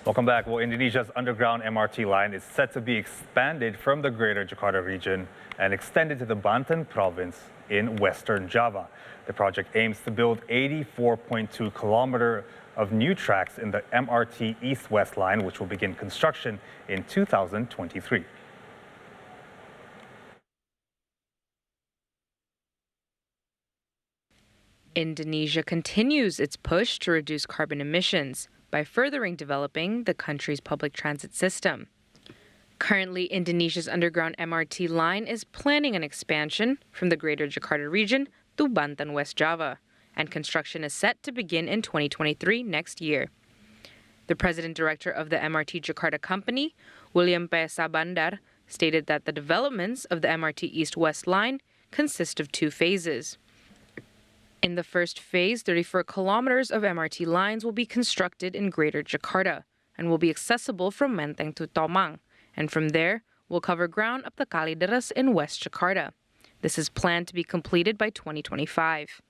Welcome back. Well, Indonesia's underground MRT line is set to be expanded from the Greater Jakarta region and extended to the Banten Province in Western Java. The project aims to build 84.2 kilometers of new tracks in the MRT East-West Line, which will begin construction in 2023. Indonesia continues its push to reduce carbon emissions by furthering developing the country's public transit system. Currently, Indonesia's underground MRT line is planning an expansion from the Greater Jakarta region to Banten, West Java, and construction is set to begin in 2023 next year. The president-director of the MRT Jakarta company, William P. Sabandar, stated that the developments of the MRT East-West line consist of two phases. In the first phase, 34 kilometers of MRT lines will be constructed in Greater Jakarta and will be accessible from Menteng to Tomang, and from there will cover ground up the Kalideres in West Jakarta. This is planned to be completed by 2025.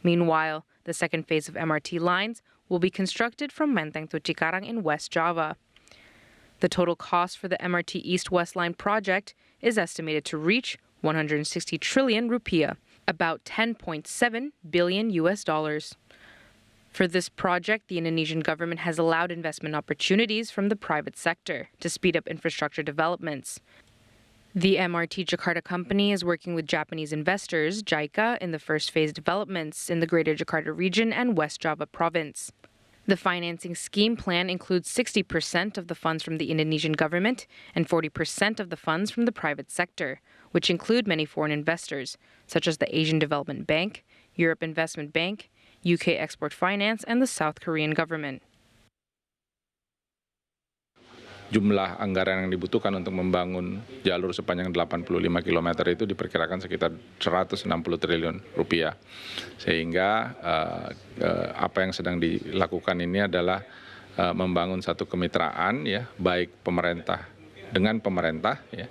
Meanwhile, the second phase of MRT lines will be constructed from Menteng to Cikarang in West Java. The total cost for the MRT East-West Line project is estimated to reach 160 trillion rupiah, about $10.7 billion US. For this project, the Indonesian government has allowed investment opportunities from the private sector to speed up infrastructure developments. The MRT Jakarta company is working with Japanese investors, JICA, in the first phase developments in the Greater Jakarta region and West Java province. The financing scheme plan includes 60% of the funds from the Indonesian government and 40% of the funds from the private sector, which include many foreign investors, such as the Asian Development Bank, Europe Investment Bank, UK Export Finance, and the South Korean government. Jumlah anggaran yang dibutuhkan untuk membangun jalur sepanjang 85 km itu diperkirakan sekitar 160 triliun rupiah. Sehingga apa yang sedang dilakukan ini adalah membangun satu kemitraan, ya, baik pemerintah dengan pemerintah, ya,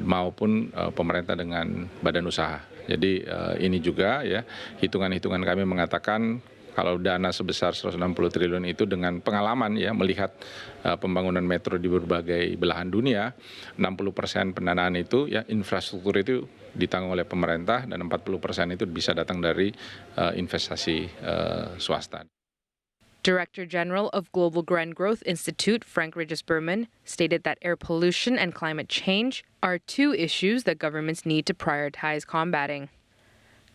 maupun pemerintah dengan badan usaha. Jadi ini juga, ya, hitungan-hitungan kami mengatakan kalau dana sebesar 160 triliun itu dengan pengalaman, ya, melihat pembangunan metro di berbagai belahan dunia, 60% pendanaan itu, ya, infrastruktur itu ditanggung oleh pemerintah dan 40% itu bisa datang dari investasi swasta. Director General of Global Grand Growth Institute, Frank Regis Berman, stated that air pollution and climate change are two issues that governments need to prioritize combating.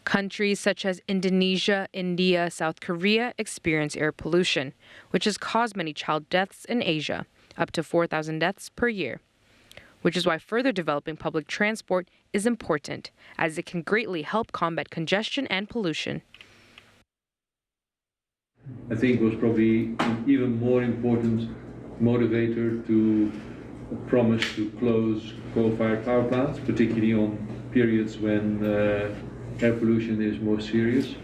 Countries such as Indonesia, India, South Korea experience air pollution, which has caused many child deaths in Asia, up to 4,000 deaths per year, which is why further developing public transport is important, as it can greatly help combat congestion and pollution. I think it was probably an even more important motivator to promise to close coal-fired power plants, particularly on periods when air pollution is more serious.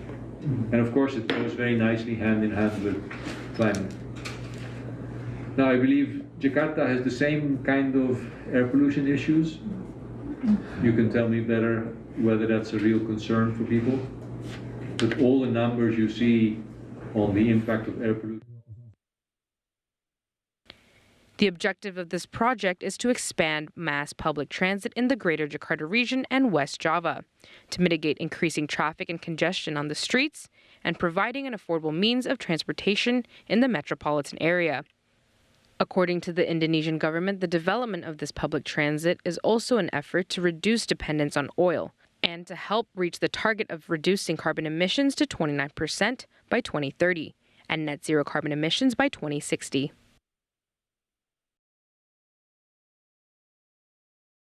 And of course it goes very nicely hand in hand with climate. Now I believe Jakarta has the same kind of air pollution issues. You can tell me better whether that's a real concern for people. But all the numbers you see on the impact of air pollution. The objective of this project is to expand mass public transit in the Greater Jakarta region and West Java, to mitigate increasing traffic and congestion on the streets, and providing an affordable means of transportation in the metropolitan area. According to the Indonesian government, the development of this public transit is also an effort to reduce dependence on oil and to help reach the target of reducing carbon emissions to 29% by 2030 and net zero carbon emissions by 2060.